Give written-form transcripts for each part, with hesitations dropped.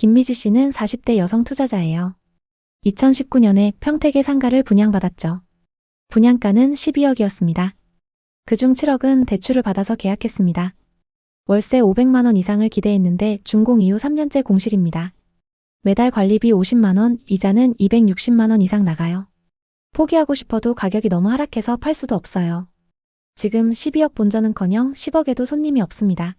김미지 씨는 40대 여성 투자자예요. 2019년에 평택의 상가를 분양받았죠. 분양가는 12억이었습니다. 그중 7억은 대출을 받아서 계약했습니다. 월세 500만 원 이상을 기대했는데 준공 이후 3년째 공실입니다. 매달 관리비 50만 원, 이자는 260만 원 이상 나가요. 포기하고 싶어도 가격이 너무 하락해서 팔 수도 없어요. 지금 12억 본전은커녕 10억에도 손님이 없습니다.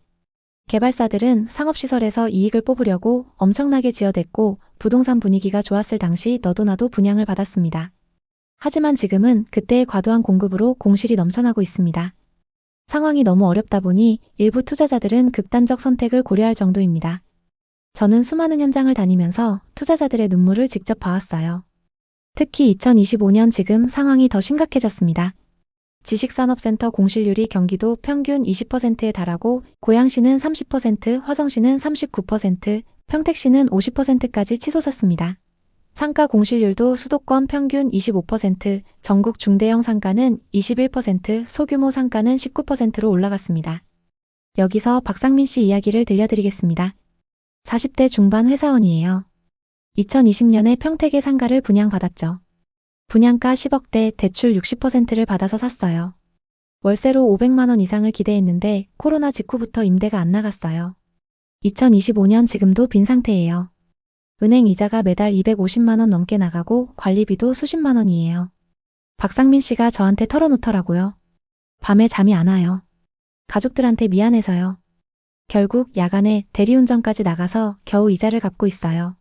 개발사들은 상업시설에서 이익을 뽑으려고 엄청나게 지어댔고 부동산 분위기가 좋았을 당시 너도 나도 분양을 받았습니다. 하지만 지금은 그때의 과도한 공급으로 공실이 넘쳐나고 있습니다. 상황이 너무 어렵다 보니 일부 투자자들은 극단적 선택을 고려할 정도입니다. 저는 수많은 현장을 다니면서 투자자들의 눈물을 직접 봐왔어요. 특히 2025년 지금 상황이 더 심각해졌습니다. 지식산업센터 공실률이 경기도 평균 20%에 달하고 고양시는 30%, 화성시는 39%, 평택시는 50%까지 치솟았습니다. 상가 공실률도 수도권 평균 25%, 전국 중대형 상가는 21%, 소규모 상가는 19%로 올라갔습니다. 여기서 박상민 씨 이야기를 들려드리겠습니다. 40대 중반 회사원이에요. 2020년에 평택의 상가를 분양받았죠. 분양가 10억대, 대출 60%를 받아서 샀어요. 월세로 500만 원 이상을 기대했는데 코로나 직후부터 임대가 안 나갔어요. 2025년 지금도 빈 상태예요. 은행 이자가 매달 250만 원 넘게 나가고 관리비도 수십만 원이에요. 박상민 씨가 저한테 털어놓더라고요. 밤에 잠이 안 와요. 가족들한테 미안해서요. 결국 야간에 대리운전까지 나가서 겨우 이자를 갚고 있어요.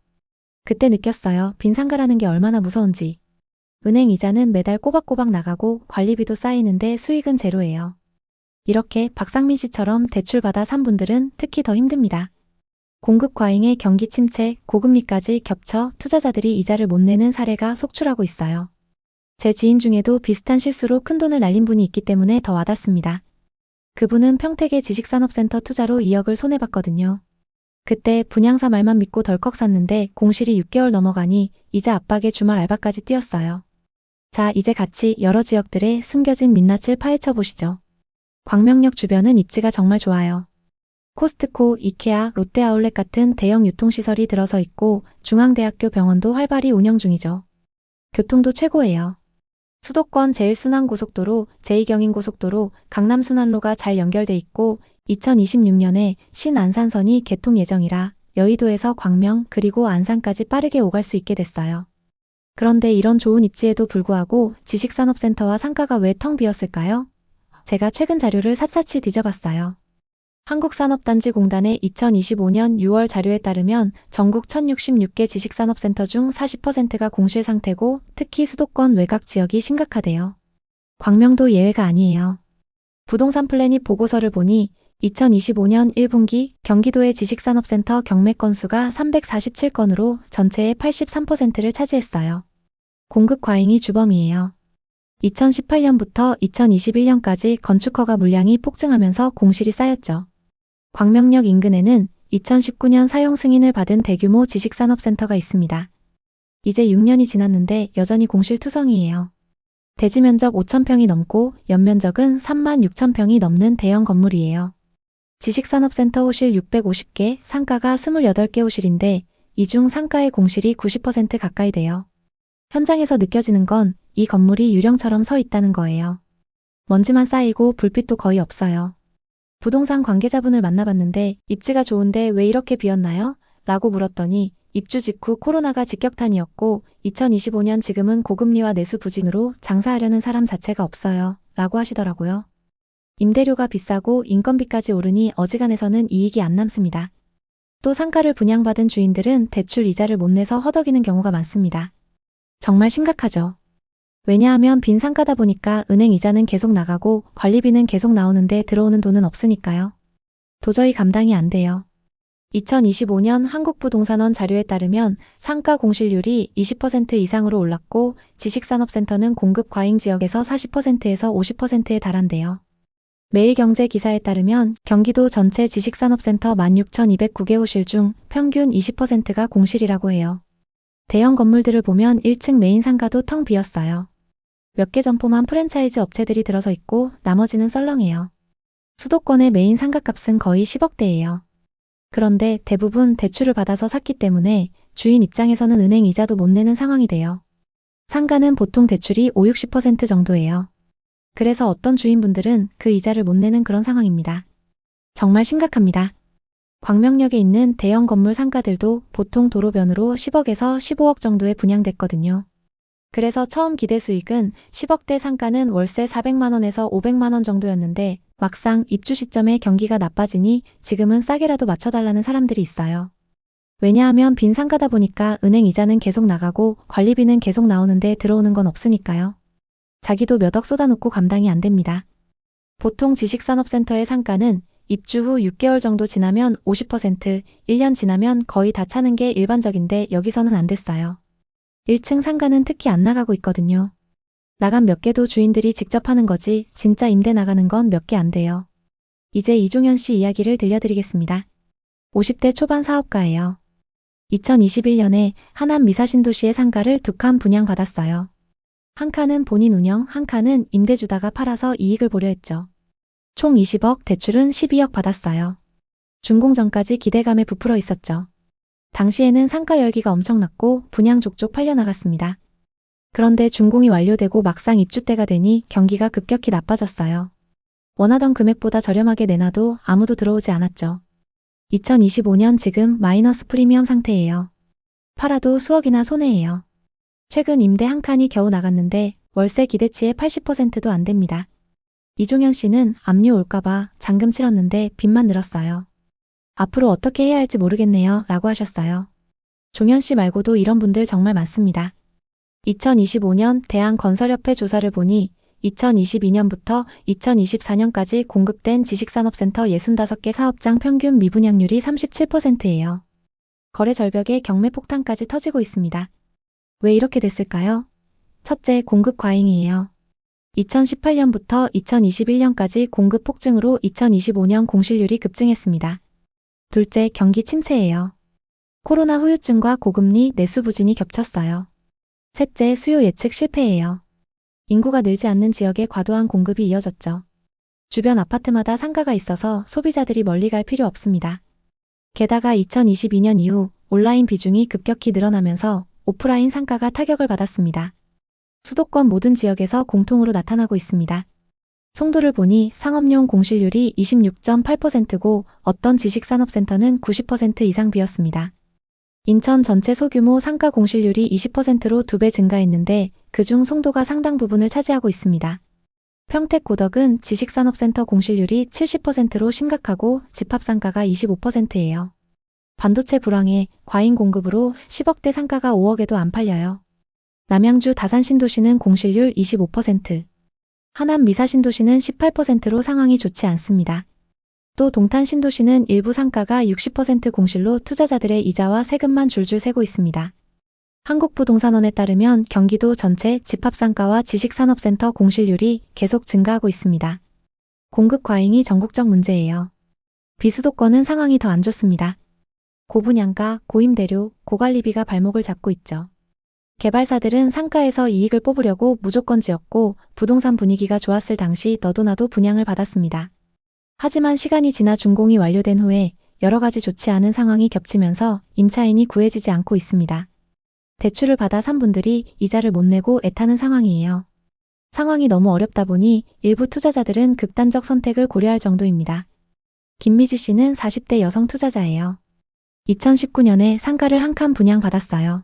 그때 느꼈어요. 빈 상가라는 게 얼마나 무서운지. 은행 이자는 매달 꼬박꼬박 나가고 관리비도 쌓이는데 수익은 제로예요. 이렇게 박상민 씨처럼 대출받아 산 분들은 특히 더 힘듭니다. 공급 과잉에 경기 침체, 고금리까지 겹쳐 투자자들이 이자를 못 내는 사례가 속출하고 있어요. 제 지인 중에도 비슷한 실수로 큰돈을 날린 분이 있기 때문에 더 와닿습니다. 그분은 평택의 지식산업센터 투자로 2억을 손해봤거든요. 그때 분양사 말만 믿고 덜컥 샀는데 공실이 6개월 넘어가니 이자 압박에 주말 알바까지 뛰었어요. 자, 이제 같이 여러 지역들의 숨겨진 민낯을 파헤쳐 보시죠. 광명역 주변은 입지가 정말 좋아요. 코스트코, 이케아, 롯데아울렛 같은 대형 유통시설이 들어서 있고 중앙대학교 병원도 활발히 운영 중이죠. 교통도 최고예요. 수도권 제1순환고속도로, 제2경인고속도로, 강남순환로가 잘 연결돼 있고 2026년에 신안산선이 개통 예정이라 여의도에서 광명 그리고 안산까지 빠르게 오갈 수 있게 됐어요. 그런데 이런 좋은 입지에도 불구하고 지식산업센터와 상가가 왜 텅 비었을까요? 제가 최근 자료를 샅샅이 뒤져봤어요. 한국산업단지공단의 2025년 6월 자료에 따르면 전국 1066개 지식산업센터 중 40%가 공실 상태고 특히 수도권 외곽 지역이 심각하대요. 광명도 예외가 아니에요. 부동산 플래닛 보고서를 보니 2025년 1분기 경기도의 지식산업센터 경매 건수가 347건으로 전체의 83%를 차지했어요. 공급 과잉이 주범이에요. 2018년부터 2021년까지 건축허가 물량이 폭증하면서 공실이 쌓였죠. 광명역 인근에는 2019년 사용 승인을 받은 대규모 지식산업센터가 있습니다. 이제 6년이 지났는데 여전히 공실투성이에요. 대지 면적 5,000평이 넘고 연면적은 36,000평이 넘는 대형 건물이에요. 지식산업센터 호실 650개, 상가가 28개 호실인데 이 중 상가의 공실이 90% 가까이 돼요. 현장에서 느껴지는 건 이 건물이 유령처럼 서 있다는 거예요. 먼지만 쌓이고 불빛도 거의 없어요. 부동산 관계자분을 만나봤는데 입지가 좋은데 왜 이렇게 비었나요? 라고 물었더니 입주 직후 코로나가 직격탄이었고 2025년 지금은 고금리와 내수 부진으로 장사하려는 사람 자체가 없어요. 라고 하시더라고요. 임대료가 비싸고 인건비까지 오르니 어지간해서는 이익이 안 남습니다. 또 상가를 분양받은 주인들은 대출 이자를 못 내서 허덕이는 경우가 많습니다. 정말 심각하죠. 왜냐하면 빈 상가다 보니까 은행 이자는 계속 나가고 관리비는 계속 나오는데 들어오는 돈은 없으니까요. 도저히 감당이 안 돼요. 2025년 한국부동산원 자료에 따르면 상가 공실률이 20% 이상으로 올랐고 지식산업센터는 공급 과잉 지역에서 40%에서 50%에 달한대요. 매일경제 기사에 따르면 경기도 전체 지식산업센터 16,209개 호실 중 평균 20%가 공실이라고 해요. 대형 건물들을 보면 1층 메인 상가도 텅 비었어요. 몇 개 점포만 프랜차이즈 업체들이 들어서 있고 나머지는 썰렁해요. 수도권의 메인 상가값은 거의 10억대예요. 그런데 대부분 대출을 받아서 샀기 때문에 주인 입장에서는 은행 이자도 못 내는 상황이 돼요. 상가는 보통 대출이 5, 60% 정도예요. 그래서 어떤 주인분들은 그 이자를 못 내는 그런 상황입니다. 정말 심각합니다. 광명역에 있는 대형 건물 상가들도 보통 도로변으로 10억에서 15억 정도에 분양됐거든요. 그래서 처음 기대 수익은 10억대 상가는 월세 400만 원에서 500만 원 정도였는데 막상 입주 시점에 경기가 나빠지니 지금은 싸게라도 맞춰달라는 사람들이 있어요. 왜냐하면 빈 상가다 보니까 은행 이자는 계속 나가고 관리비는 계속 나오는데 들어오는 건 없으니까요. 자기도 몇 억 쏟아놓고 감당이 안 됩니다. 보통 지식산업센터의 상가는 입주 후 6개월 정도 지나면 50%, 1년 지나면 거의 다 차는 게 일반적인데 여기서는 안 됐어요. 1층 상가는 특히 안 나가고 있거든요. 나간 몇 개도 주인들이 직접 하는 거지 진짜 임대 나가는 건 몇 개 안 돼요. 이제 이종현 씨 이야기를 들려드리겠습니다. 50대 초반 사업가예요. 2021년에 하남 미사신도시의 상가를 2칸 분양받았어요. 한 칸은 본인 운영, 한 칸은 임대 주다가 팔아서 이익을 보려 했죠. 총 20억, 대출은 12억 받았어요. 준공 전까지 기대감에 부풀어 있었죠. 당시에는 상가 열기가 엄청났고 분양 족족 팔려나갔습니다. 그런데 준공이 완료되고 막상 입주 때가 되니 경기가 급격히 나빠졌어요. 원하던 금액보다 저렴하게 내놔도 아무도 들어오지 않았죠. 2025년 지금 마이너스 프리미엄 상태예요. 팔아도 수억이나 손해예요. 최근 임대 한 칸이 겨우 나갔는데 월세 기대치의 80%도 안 됩니다. 이종현 씨는 압류 올까봐 잔금 치렀는데 빚만 늘었어요. 앞으로 어떻게 해야 할지 모르겠네요 라고 하셨어요. 종현 씨 말고도 이런 분들 정말 많습니다. 2025년 대한건설협회 조사를 보니 2022년부터 2024년까지 공급된 지식산업센터 65개 사업장 평균 미분양률이 37%예요. 거래 절벽에 경매 폭탄까지 터지고 있습니다. 왜 이렇게 됐을까요? 첫째, 공급 과잉이에요. 2018년부터 2021년까지 공급 폭증으로 2025년 공실률이 급증했습니다. 둘째, 경기 침체예요. 코로나 후유증과 고금리, 내수 부진이 겹쳤어요. 셋째, 수요 예측 실패예요. 인구가 늘지 않는 지역에 과도한 공급이 이어졌죠. 주변 아파트마다 상가가 있어서 소비자들이 멀리 갈 필요 없습니다. 게다가 2022년 이후 온라인 비중이 급격히 늘어나면서 오프라인 상가가 타격을 받았습니다. 수도권 모든 지역에서 공통으로 나타나고 있습니다. 송도를 보니 상업용 공실률이 26.8%고 어떤 지식산업센터는 90% 이상 비었습니다. 인천 전체 소규모 상가 공실률이 20%로 2배 증가했는데 그중 송도가 상당 부분을 차지하고 있습니다. 평택 고덕은 지식산업센터 공실률이 70%로 심각하고 집합상가가 25%예요. 반도체 불황에 과잉 공급으로 10억대 상가가 5억에도 안 팔려요. 남양주 다산신도시는 공실률 25%, 하남 미사신도시는 18%로 상황이 좋지 않습니다. 또 동탄신도시는 일부 상가가 60% 공실로 투자자들의 이자와 세금만 줄줄 새고 있습니다. 한국부동산원에 따르면 경기도 전체 집합상가와 지식산업센터 공실률이 계속 증가하고 있습니다. 공급 과잉이 전국적 문제예요. 비수도권은 상황이 더 안 좋습니다. 고분양가, 고임대료, 고관리비가 발목을 잡고 있죠. 개발사들은 상가에서 이익을 뽑으려고 무조건 지었고 부동산 분위기가 좋았을 당시 너도 나도 분양을 받았습니다. 하지만 시간이 지나 준공이 완료된 후에 여러 가지 좋지 않은 상황이 겹치면서 임차인이 구해지지 않고 있습니다. 대출을 받아 산 분들이 이자를 못 내고 애타는 상황이에요. 상황이 너무 어렵다 보니 일부 투자자들은 극단적 선택을 고려할 정도입니다. 김미지 씨는 40대 여성 투자자예요. 2019년에 상가를 한 칸 분양받았어요.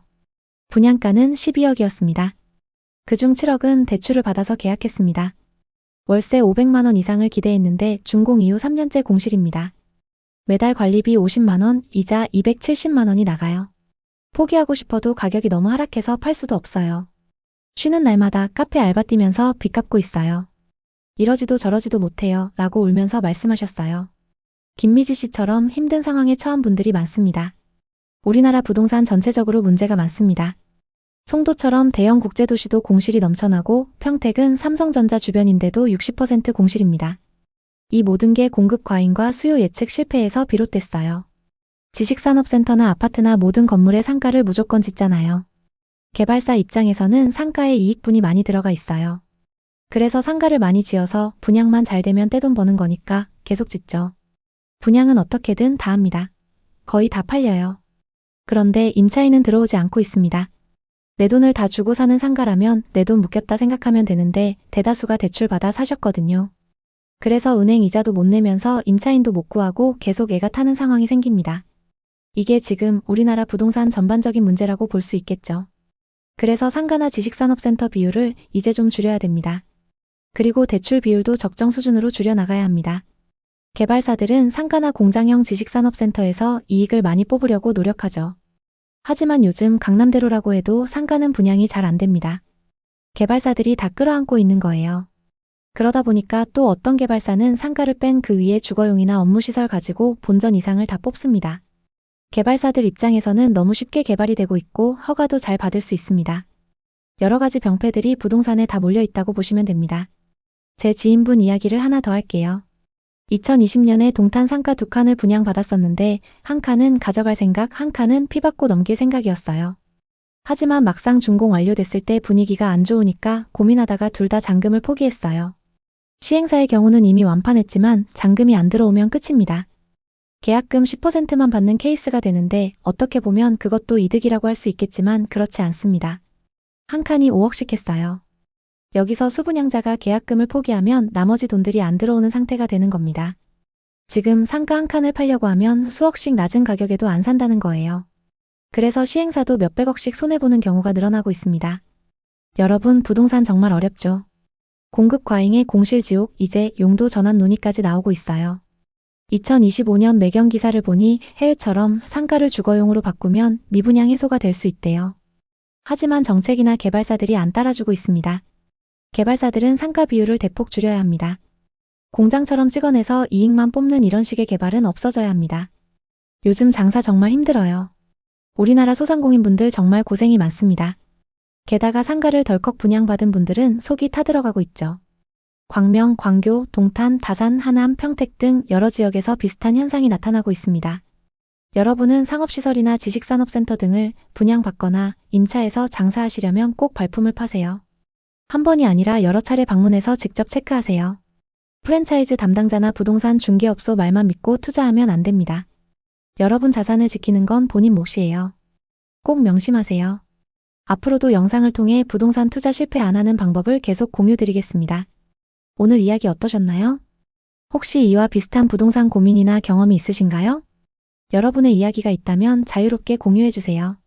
분양가는 12억이었습니다. 그중 7억은 대출을 받아서 계약했습니다. 월세 500만 원 이상을 기대했는데 준공 이후 3년째 공실입니다. 매달 관리비 50만 원, 이자 270만 원이 나가요. 포기하고 싶어도 가격이 너무 하락해서 팔 수도 없어요. 쉬는 날마다 카페 알바 뛰면서 빚 갚고 있어요. 이러지도 저러지도 못해요 라고 울면서 말씀하셨어요. 김미지 씨처럼 힘든 상황에 처한 분들이 많습니다. 우리나라 부동산 전체적으로 문제가 많습니다. 송도처럼 대형 국제도시도 공실이 넘쳐나고 평택은 삼성전자 주변인데도 60% 공실입니다. 이 모든 게 공급 과잉과 수요 예측 실패에서 비롯됐어요. 지식산업센터나 아파트나 모든 건물의 상가를 무조건 짓잖아요. 개발사 입장에서는 상가에 이익분이 많이 들어가 있어요. 그래서 상가를 많이 지어서 분양만 잘 되면 떼돈 버는 거니까 계속 짓죠. 분양은 어떻게든 다 합니다. 거의 다 팔려요. 그런데 임차인은 들어오지 않고 있습니다. 내 돈을 다 주고 사는 상가라면 내 돈 묶였다 생각하면 되는데 대다수가 대출받아 사셨거든요. 그래서 은행 이자도 못 내면서 임차인도 못 구하고 계속 애가 타는 상황이 생깁니다. 이게 지금 우리나라 부동산 전반적인 문제라고 볼 수 있겠죠. 그래서 상가나 지식산업센터 비율을 이제 좀 줄여야 됩니다. 그리고 대출 비율도 적정 수준으로 줄여나가야 합니다. 개발사들은 상가나 공장형 지식산업센터에서 이익을 많이 뽑으려고 노력하죠. 하지만 요즘 강남대로라고 해도 상가는 분양이 잘 안 됩니다. 개발사들이 다 끌어안고 있는 거예요. 그러다 보니까 또 어떤 개발사는 상가를 뺀 그 위에 주거용이나 업무시설 가지고 본전 이상을 다 뽑습니다. 개발사들 입장에서는 너무 쉽게 개발이 되고 있고 허가도 잘 받을 수 있습니다. 여러 가지 병폐들이 부동산에 다 몰려 있다고 보시면 됩니다. 제 지인분 이야기를 하나 더 할게요. 2020년에 동탄 상가 2칸을 분양받았었는데 한 칸은 가져갈 생각, 한 칸은 피 받고 넘길 생각이었어요. 하지만 막상 준공 완료됐을 때 분위기가 안 좋으니까 고민하다가 둘 다 잔금을 포기했어요. 시행사의 경우는 이미 완판했지만 잔금이 안 들어오면 끝입니다. 계약금 10%만 받는 케이스가 되는데 어떻게 보면 그것도 이득이라고 할 수 있겠지만 그렇지 않습니다. 한 칸이 5억씩 했어요. 여기서 수분양자가 계약금을 포기하면 나머지 돈들이 안 들어오는 상태가 되는 겁니다. 지금 상가 한 칸을 팔려고 하면 수억씩 낮은 가격에도 안 산다는 거예요. 그래서 시행사도 몇백억씩 손해보는 경우가 늘어나고 있습니다. 여러분, 부동산 정말 어렵죠? 공급 과잉의 공실지옥, 이제 용도 전환 논의까지 나오고 있어요. 2025년 매경 기사를 보니 해외처럼 상가를 주거용으로 바꾸면 미분양 해소가 될 수 있대요. 하지만 정책이나 개발사들이 안 따라주고 있습니다. 개발사들은 상가 비율을 대폭 줄여야 합니다. 공장처럼 찍어내서 이익만 뽑는 이런 식의 개발은 없어져야 합니다. 요즘 장사 정말 힘들어요. 우리나라 소상공인분들 정말 고생이 많습니다. 게다가 상가를 덜컥 분양받은 분들은 속이 타들어가고 있죠. 광명, 광교, 동탄, 다산, 하남, 평택 등 여러 지역에서 비슷한 현상이 나타나고 있습니다. 여러분은 상업시설이나 지식산업센터 등을 분양받거나 임차해서 장사하시려면 꼭 발품을 파세요. 한 번이 아니라 여러 차례 방문해서 직접 체크하세요. 프랜차이즈 담당자나 부동산 중개업소 말만 믿고 투자하면 안 됩니다. 여러분 자산을 지키는 건 본인 몫이에요. 꼭 명심하세요. 앞으로도 영상을 통해 부동산 투자 실패 안 하는 방법을 계속 공유드리겠습니다. 오늘 이야기 어떠셨나요? 혹시 이와 비슷한 부동산 고민이나 경험이 있으신가요? 여러분의 이야기가 있다면 자유롭게 공유해주세요.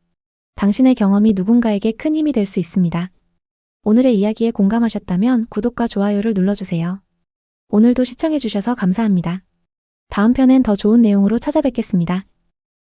당신의 경험이 누군가에게 큰 힘이 될 수 있습니다. 오늘의 이야기에 공감하셨다면 구독과 좋아요를 눌러주세요. 오늘도 시청해주셔서 감사합니다. 다음 편엔 더 좋은 내용으로 찾아뵙겠습니다.